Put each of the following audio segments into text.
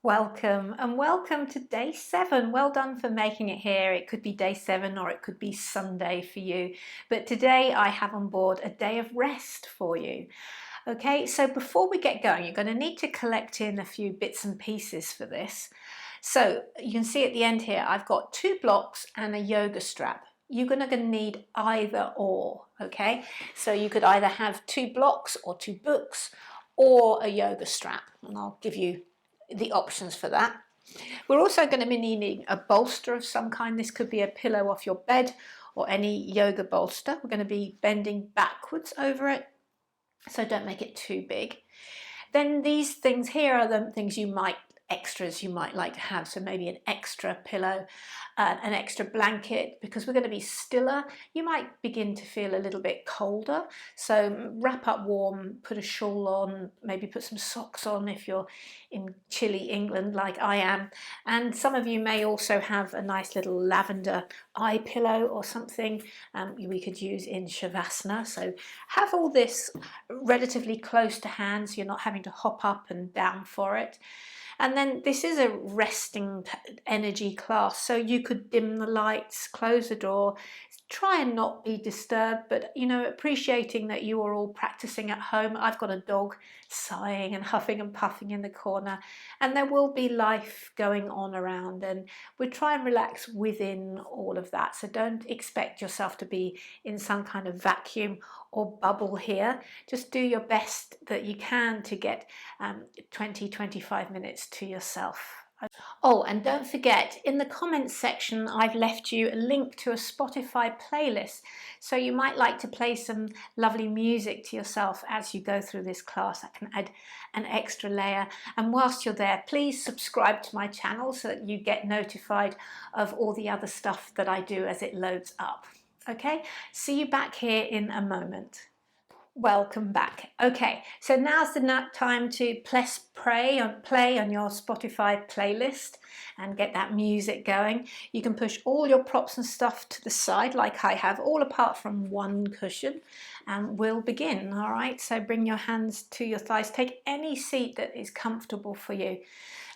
Welcome and welcome to day 7. Well done for making it here. It could be day 7 or it could be Sunday for you. But today I have on board a day of rest for you. Okay, so before we get going, you're going to need to collect in a few bits and pieces for this. So you can see at the end here, I've got 2 blocks and a yoga strap. You're going to need either or, okay? So you could either have 2 blocks or 2 books or a yoga strap, and I'll give you the options for that. We're also going to be needing a bolster of some kind. This could be a pillow off your bed or any yoga bolster. We're going to be bending backwards over it, so don't make it too big. Then these things here are the things extras you might like to have. So maybe an extra pillow, an extra blanket, because we're going to be stiller. You might begin to feel a little bit colder. So wrap up warm, put a shawl on, maybe put some socks on if you're in chilly England like I am. And some of you may also have a nice little lavender eye pillow or something we could use in Shavasana. So have all this relatively close to hand so you're not having to hop up and down for it. And then this is a resting energy class, so you could dim the lights, close the door, try and not be disturbed, but appreciating that you are all practicing at home. I've got a dog sighing and huffing and puffing in the corner, and there will be life going on around, and we try and relax within all of that. So don't expect yourself to be in some kind of vacuum or bubble here. Just do your best that you can to get 20-25 minutes to yourself. Oh, and don't forget, in the comments section, I've left you a link to a Spotify playlist. So you might like to play some lovely music to yourself as you go through this class. That can add an extra layer. And whilst you're there, please subscribe to my channel so that you get notified of all the other stuff that I do as it loads up. Okay, see you back here in a moment. Welcome back. Okay, so now's the time to play on your Spotify playlist and get that music going. You can push all your props and stuff to the side like I have, all apart from one cushion, and we'll begin. All right, so bring your hands to your thighs. Take any seat that is comfortable for you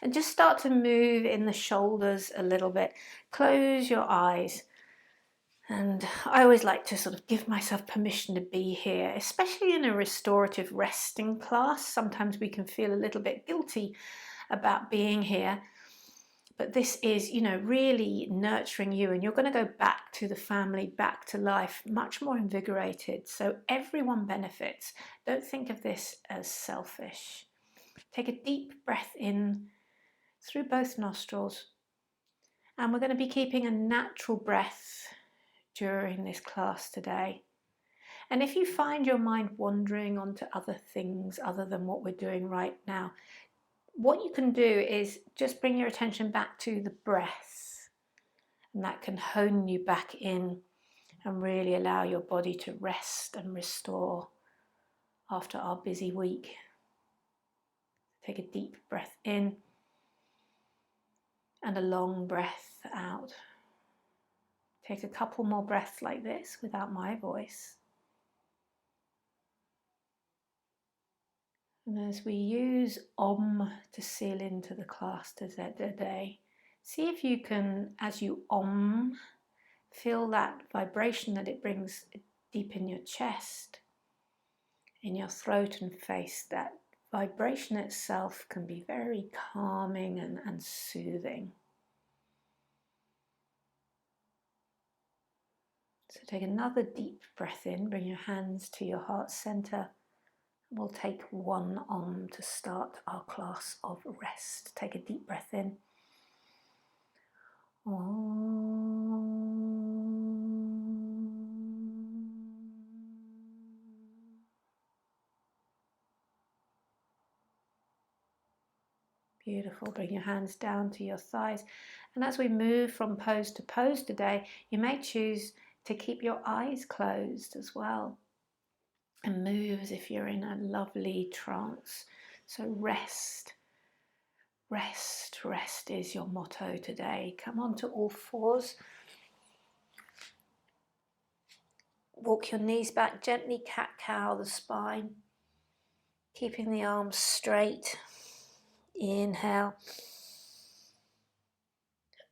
and just start to move in the shoulders a little bit. Close your eyes. And I always like to sort of give myself permission to be here, especially in a restorative resting class. Sometimes we can feel a little bit guilty about being here. But this is, really nurturing you, and you're going to go back to the family, back to life, much more invigorated. So everyone benefits. Don't think of this as selfish. Take a deep breath in through both nostrils. And we're going to be keeping a natural breath during this class today. And if you find your mind wandering onto other things other than what we're doing right now, what you can do is just bring your attention back to the breath, and that can hone you back in and really allow your body to rest and restore after our busy week. Take a deep breath in and a long breath out. Take a couple more breaths like this without my voice. And as we use Om to seal into the class today, see if you can, as you Om, feel that vibration that it brings deep in your chest, in your throat and face. That vibration itself can be very calming and soothing. So take another deep breath in, bring your hands to your heart center. We'll take one Om to start our class of rest. Take a deep breath in. Om. Beautiful. Bring your hands down to your thighs. And as we move from pose to pose today, you may choose to keep your eyes closed as well and move as if you're in a lovely trance. So rest, rest, rest is your motto today. Come onto all fours. Walk your knees back, gently cat-cow the spine, keeping the arms straight. Inhale.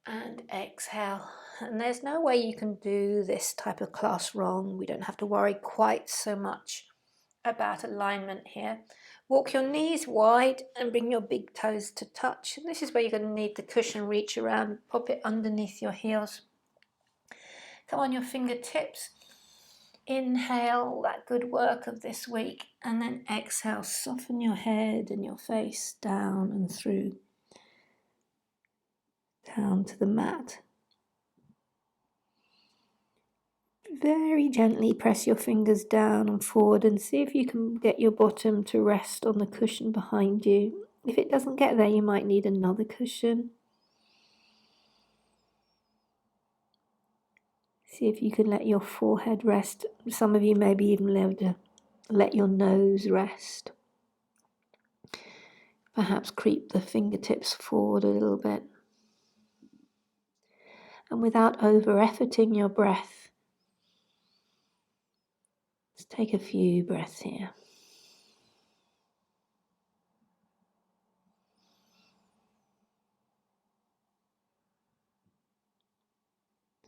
and exhale. And there's no way you can do this type of class wrong. We don't have to worry quite so much about alignment here. Walk your knees wide and bring your big toes to touch. And this is where you're going to need the cushion reach around. Pop it underneath your heels. Come on your fingertips. Inhale that good work of this week, and then exhale, soften your head and your face down and through, down to the mat. Very gently press your fingers down and forward and see if you can get your bottom to rest on the cushion behind you. If it doesn't get there, you might need another cushion. See if you can let your forehead rest. Some of you may be even able to let your nose rest. Perhaps creep the fingertips forward a little bit. And without over-efforting your breath, let's take a few breaths here.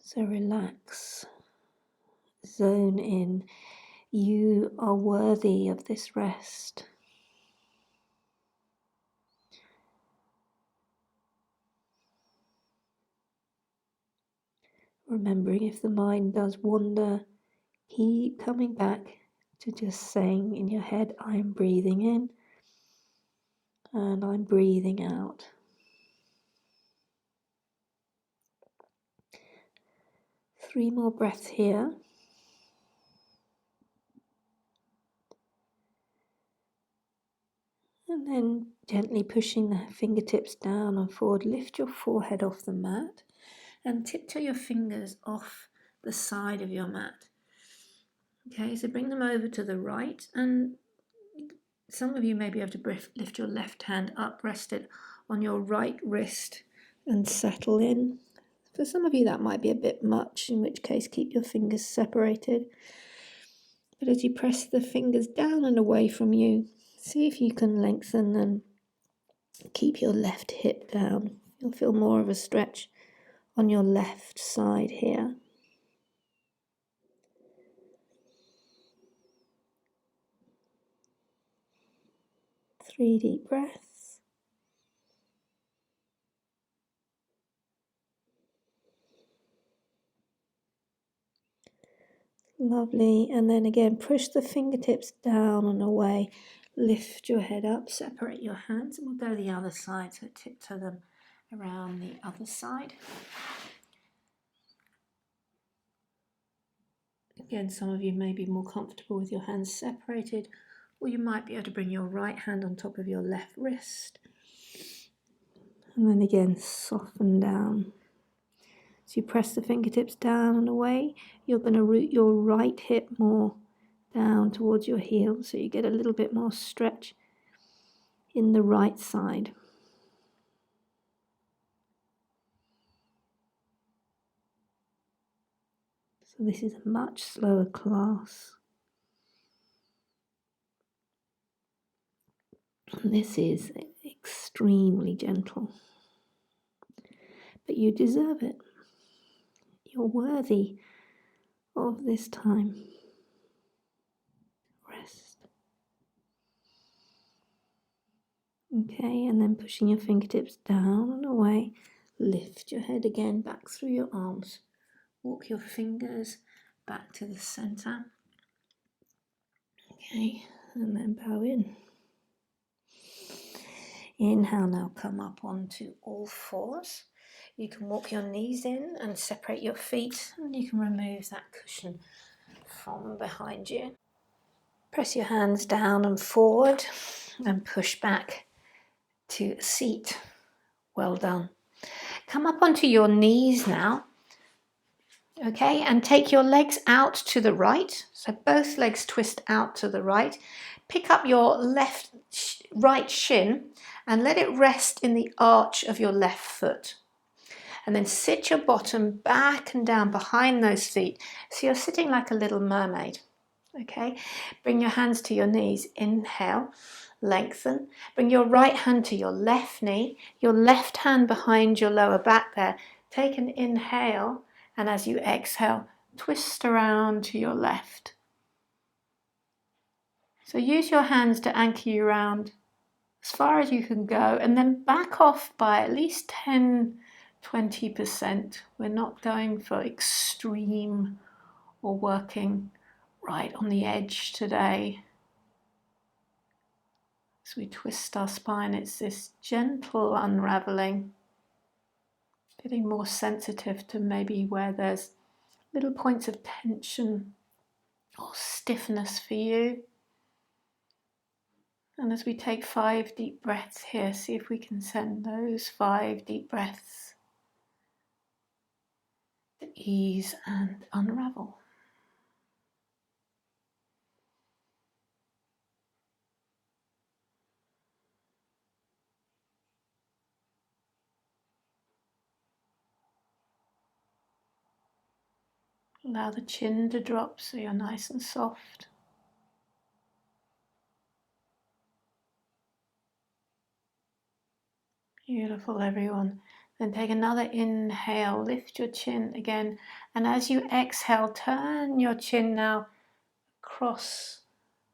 So relax, zone in. You are worthy of this rest. Remembering if the mind does wander, keep coming back to just saying in your head, I'm breathing in and I'm breathing out. Three more breaths here. And then gently pushing the fingertips down and forward, lift your forehead off the mat and tiptoe your fingers off the side of your mat. Okay, so bring them over to the right, and some of you may be able to lift your left hand up, rest it on your right wrist and settle in. For some of you that might be a bit much, in which case keep your fingers separated. But as you press the fingers down and away from you, see if you can lengthen and keep your left hip down. You'll feel more of a stretch on your left side here. 3 deep breaths. Lovely. And then again, push the fingertips down and away. Lift your head up, separate your hands, and we'll go the other side. So tiptoe them around the other side. Again, some of you may be more comfortable with your hands separated, or you might be able to bring your right hand on top of your left wrist. And then again, soften down. So you press the fingertips down and away, you're going to root your right hip more down towards your heel, so you get a little bit more stretch in the right side. So this is a much slower class. And this is extremely gentle. But you deserve it. You're worthy of this time. Rest. Okay, and then pushing your fingertips down and away. Lift your head again back through your arms. Walk your fingers back to the center. Okay, and then bow in. Inhale, now come up onto all fours. You can walk your knees in and separate your feet, and you can remove that cushion from behind you. Press your hands down and forward and push back to seat. Well done. Come up onto your knees now. Okay, and take your legs out to the right. So both legs twist out to the right. Pick up your right shin and let it rest in the arch of your left foot. And then sit your bottom back and down behind those feet. So you're sitting like a little mermaid. Okay, bring your hands to your knees. Inhale, lengthen. Bring your right hand to your left knee, your left hand behind your lower back there. Take an inhale, and as you exhale, twist around to your left. So use your hands to anchor you around as far as you can go, and then back off by at least 10-20%. We're not going for extreme or working right on the edge today. As we twist our spine, it's this gentle unraveling, getting more sensitive to maybe where there's little points of tension or stiffness for you. And as we take 5 deep breaths here, see if we can send those 5 deep breaths to ease and unravel. Allow the chin to drop so you're nice and soft. Beautiful, everyone. Then take another inhale, lift your chin again, and as you exhale, turn your chin now across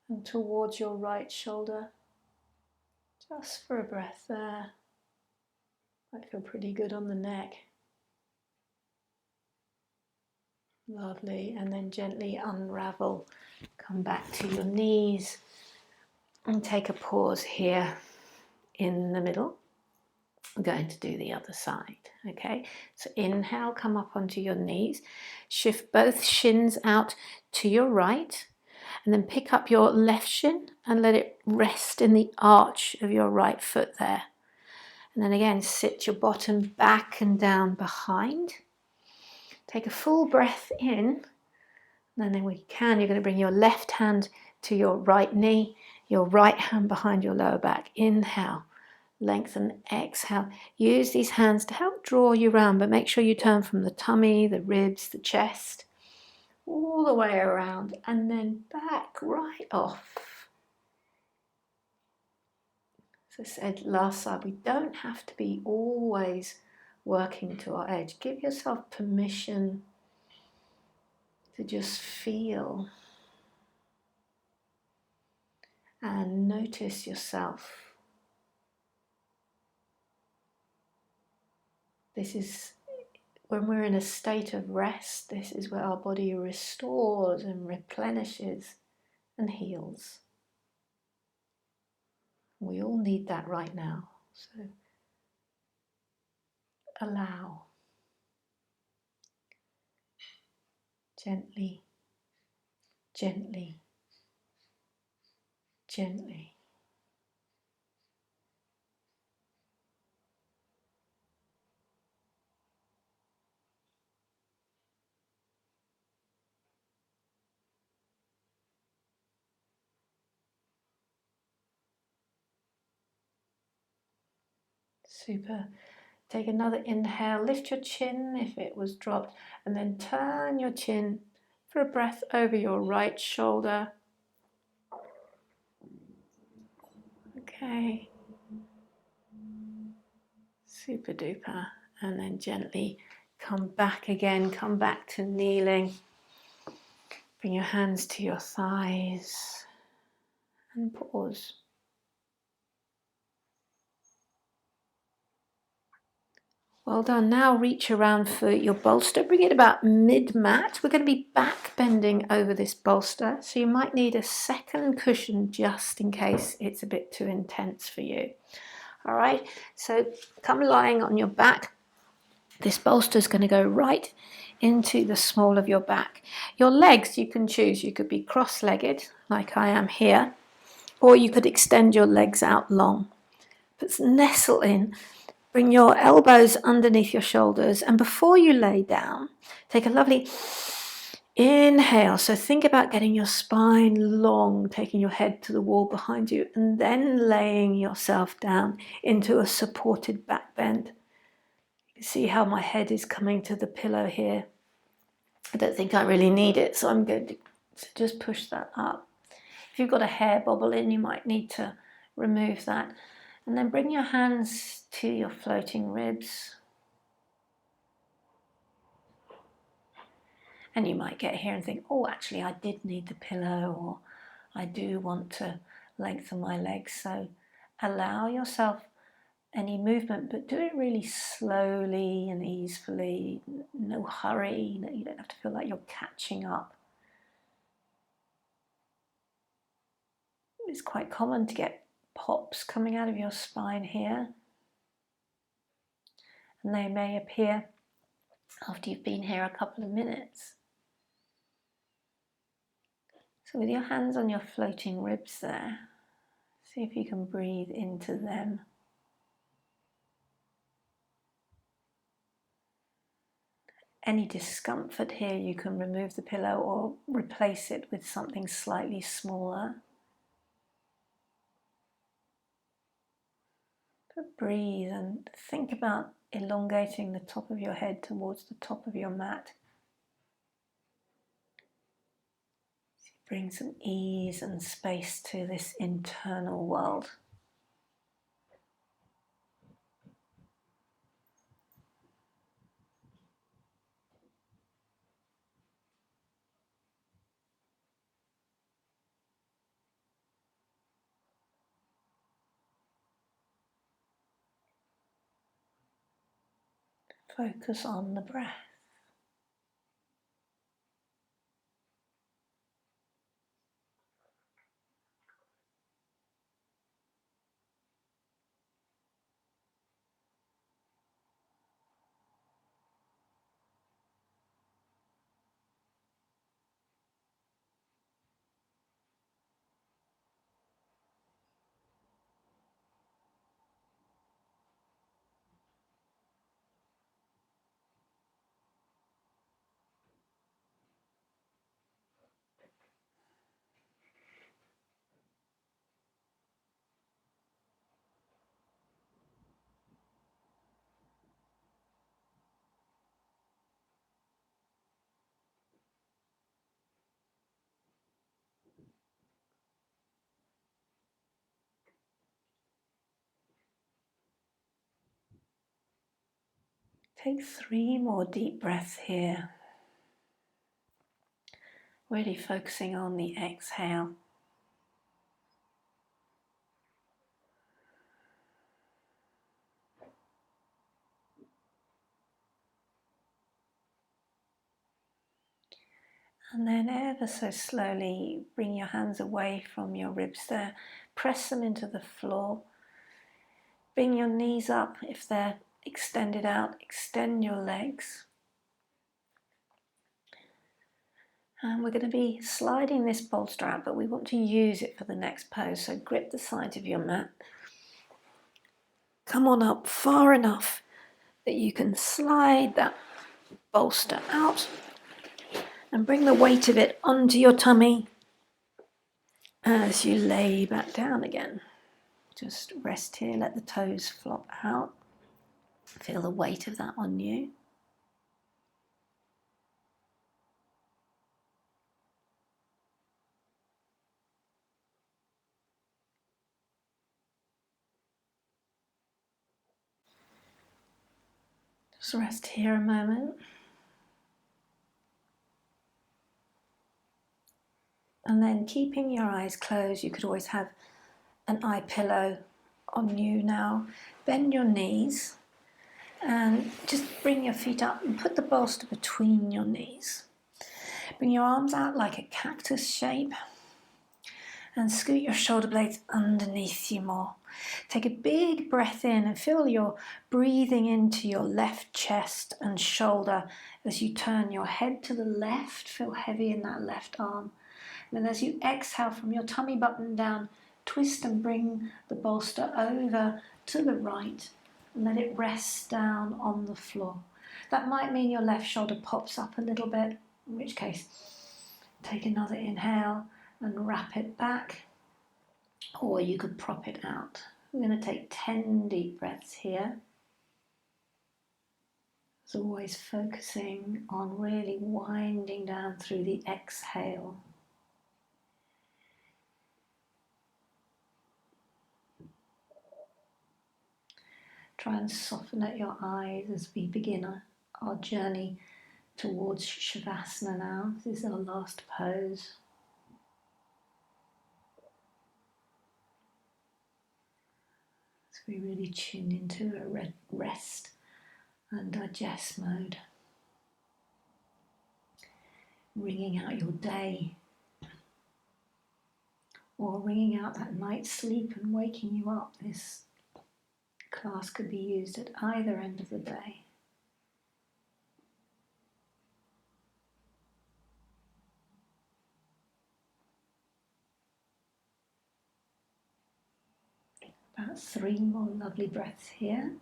and towards your right shoulder. Just for a breath there. Might feel pretty good on the neck. Lovely, and then gently unravel. Come back to your knees and take a pause here in the middle. I'm going to do the other side, okay? So inhale, come up onto your knees. Shift both shins out to your right, and then pick up your left shin and let it rest in the arch of your right foot there. And then again, sit your bottom back and down behind. Take a full breath in, and then when you can, you're going to bring your left hand to your right knee, your right hand behind your lower back. Inhale. Lengthen, exhale. Use these hands to help draw you around, but make sure you turn from the tummy, the ribs, the chest, all the way around, and then back right off. As I said last side, we don't have to be always working to our edge. Give yourself permission to just feel and notice yourself. This is when we're in a state of rest, this is where our body restores and replenishes and heals. We all need that right now. So allow. Gently, gently, gently. Super. Take another inhale, lift your chin if it was dropped, and then turn your chin for a breath over your right shoulder. Okay. Super duper. And then gently come back again, come back to kneeling. Bring your hands to your thighs and pause. Well done. Now reach around for your bolster. Bring it about mid-mat. We're going to be back bending over this bolster, so you might need a second cushion just in case it's a bit too intense for you. All right, so come lying on your back. This bolster is going to go right into the small of your back. Your legs you can choose. You could be cross-legged like I am here, or you could extend your legs out long. But nestle in. Bring your elbows underneath your shoulders, and before you lay down, take a lovely inhale. So think about getting your spine long, taking your head to the wall behind you, and then laying yourself down into a supported back bend. You can see how my head is coming to the pillow here. I don't think I really need it, so I'm going to just push that up. If you've got a hair bobble in, you might need to remove that. And then bring your hands to your floating ribs. And you might get here and think, oh, actually I did need the pillow, or I do want to lengthen my legs. So allow yourself any movement, but do it really slowly and easily, no hurry. You don't have to feel like you're catching up. It's quite common to get pops coming out of your spine here, and they may appear after you've been here a couple of minutes. So with your hands on your floating ribs there, see if you can breathe into them. Any discomfort here, you can remove the pillow or replace it with something slightly smaller. But breathe and think about elongating the top of your head towards the top of your mat. Bring some ease and space to this internal world. Focus on the breath. Take 3 more deep breaths here. Really focusing on the exhale. And then ever so slowly bring your hands away from your ribs there. Press them into the floor. Bring your knees up if they're extended out. Extend your legs. And we're going to be sliding this bolster out, but we want to use it for the next pose. So grip the sides of your mat. Come on up far enough that you can slide that bolster out and bring the weight of it onto your tummy as you lay back down again. Just rest here, let the toes flop out. Feel the weight of that on you. Just rest here a moment. And then keeping your eyes closed, you could always have an eye pillow on you now. Bend your knees and just bring your feet up and put the bolster between your knees. Bring your arms out like a cactus shape and scoot your shoulder blades underneath you more. Take a big breath in and feel you're breathing into your left chest and shoulder as you turn your head to the left. Feel heavy in that left arm. And then as you exhale from your tummy button down, twist and bring the bolster over to the right and let it rest down on the floor. That might mean your left shoulder pops up a little bit, in which case take another inhale and wrap it back, or you could prop it out. We're going to take 10 deep breaths here. As always, focusing on really winding down through the exhale. Try and soften at your eyes as we begin our journey towards Shavasana now. This is our last pose. So we really tune into a rest and digest mode. Ringing out your day, or ringing out that night's sleep and waking you up. This class could be used at either end of the day. About 3 more lovely breaths here.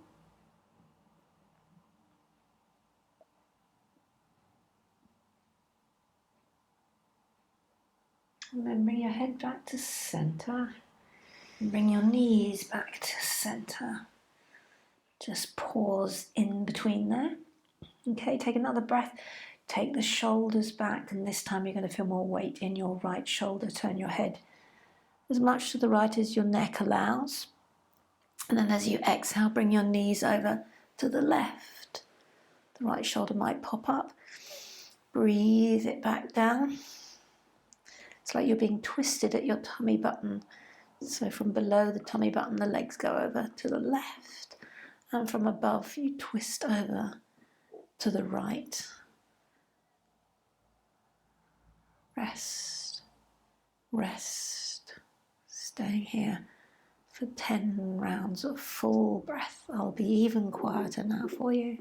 And then bring your head back to center. And bring your knees back to center. Just pause in between there. Okay, take another breath. Take the shoulders back, and this time you're going to feel more weight in your right shoulder. Turn your head as much to the right as your neck allows. And then as you exhale, bring your knees over to the left. The right shoulder might pop up. Breathe it back down. It's like you're being twisted at your tummy button. So from below the tummy button, the legs go over to the left. And from above, you twist over to the right. Rest, rest. Staying here for 10 rounds of full breath. I'll be even quieter now for you.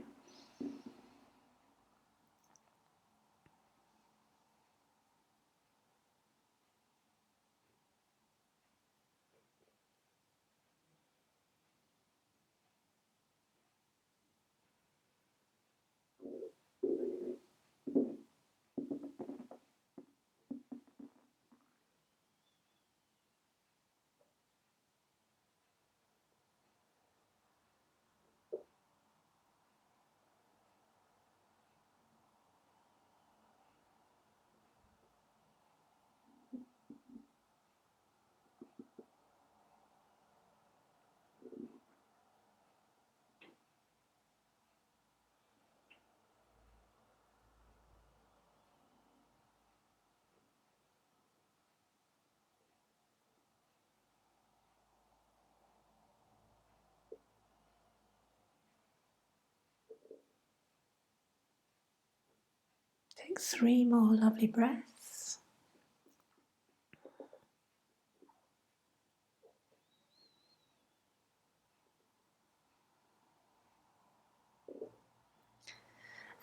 Take 3 more lovely breaths.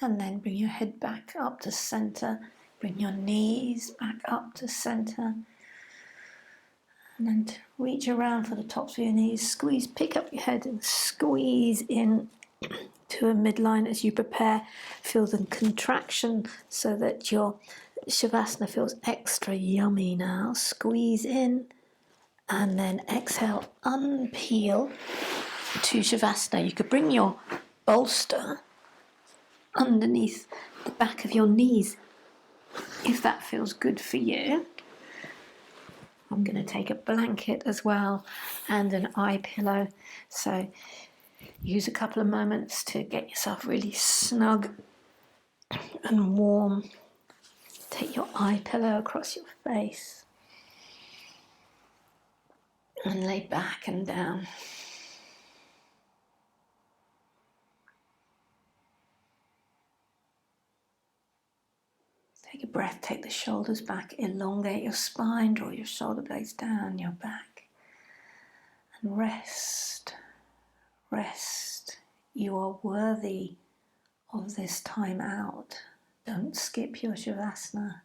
And then bring your head back up to center. Bring your knees back up to center. And then reach around for the tops of your knees. Squeeze, pick up your head and squeeze in to a midline as you prepare. Feel the contraction so that your Shavasana feels extra yummy now. Squeeze in and then exhale, unpeel to Shavasana. You could bring your bolster underneath the back of your knees if that feels good for you. I'm going to take a blanket as well and an eye pillow. So use a couple of moments to get yourself really snug and warm. Take your eye pillow across your face and lay back and down. Take a breath, take the shoulders back, elongate your spine, draw your shoulder blades down your back. And rest, rest. You are worthy of this time out. Don't skip your Shavasana.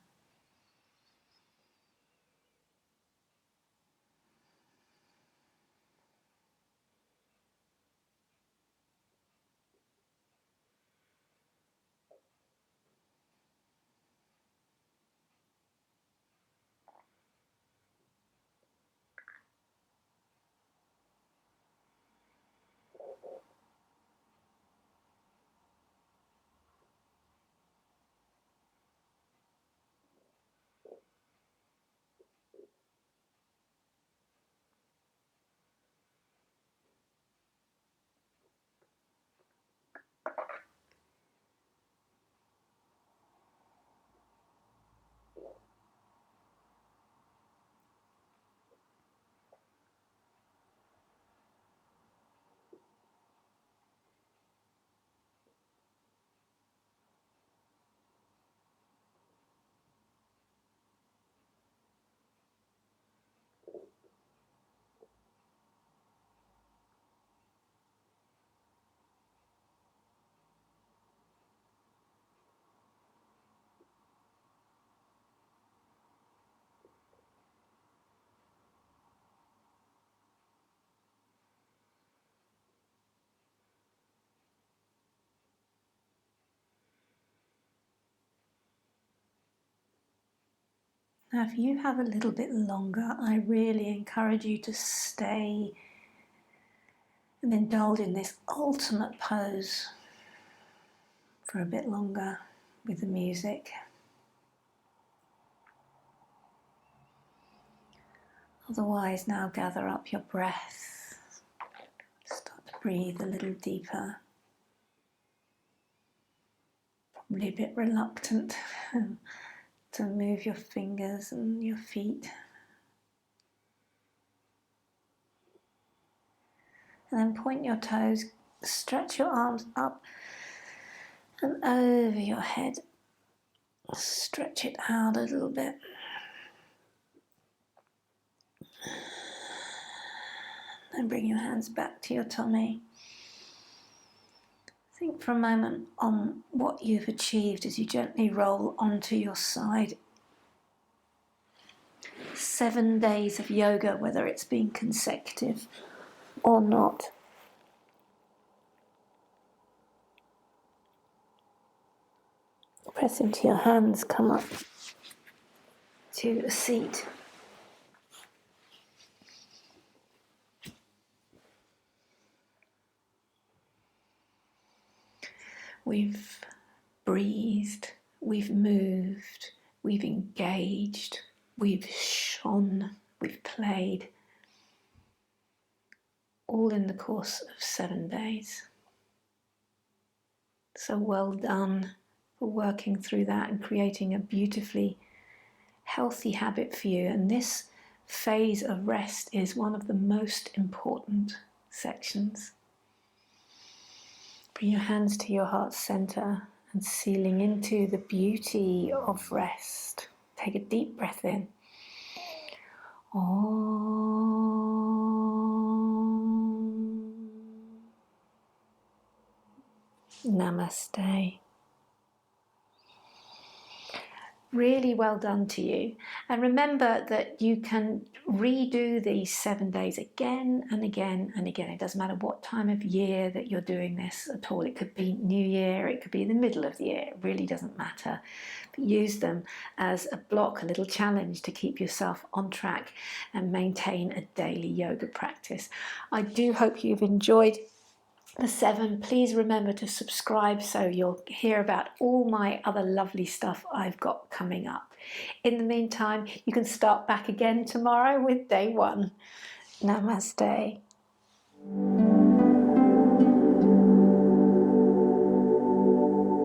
Now, if you have a little bit longer, I really encourage you to stay and indulge in this ultimate pose for a bit longer with the music. Otherwise, now gather up your breath. Start to breathe a little deeper. Probably a bit reluctant to move your fingers and your feet. And then point your toes, stretch your arms up and over your head. Stretch it out a little bit. Then bring your hands back to your tummy. Think for a moment on what you've achieved as you gently roll onto your side. 7 days of yoga, whether it's been consecutive or not. Press into your hands, come up to a seat. We've breathed, we've moved, we've engaged, we've shone, we've played, all in the course of 7 days. So well done for working through that and creating a beautifully healthy habit for you. And this phase of rest is one of the most important sections. Bring your hands to your heart center and sealing into the beauty of rest. Take a deep breath in. Om. Namaste. Really well done to you. And remember that you can redo these 7 days again and again and again. It doesn't matter what time of year that you're doing this at all. It could be New Year, it could be in the middle of the year. It really doesn't matter. But use them as a block, a little challenge to keep yourself on track and maintain a daily yoga practice. I do hope you've enjoyed the 7. Please remember to subscribe so you'll hear about all my other lovely stuff I've got coming up. In the meantime, you can start back again tomorrow with day 1. Namaste.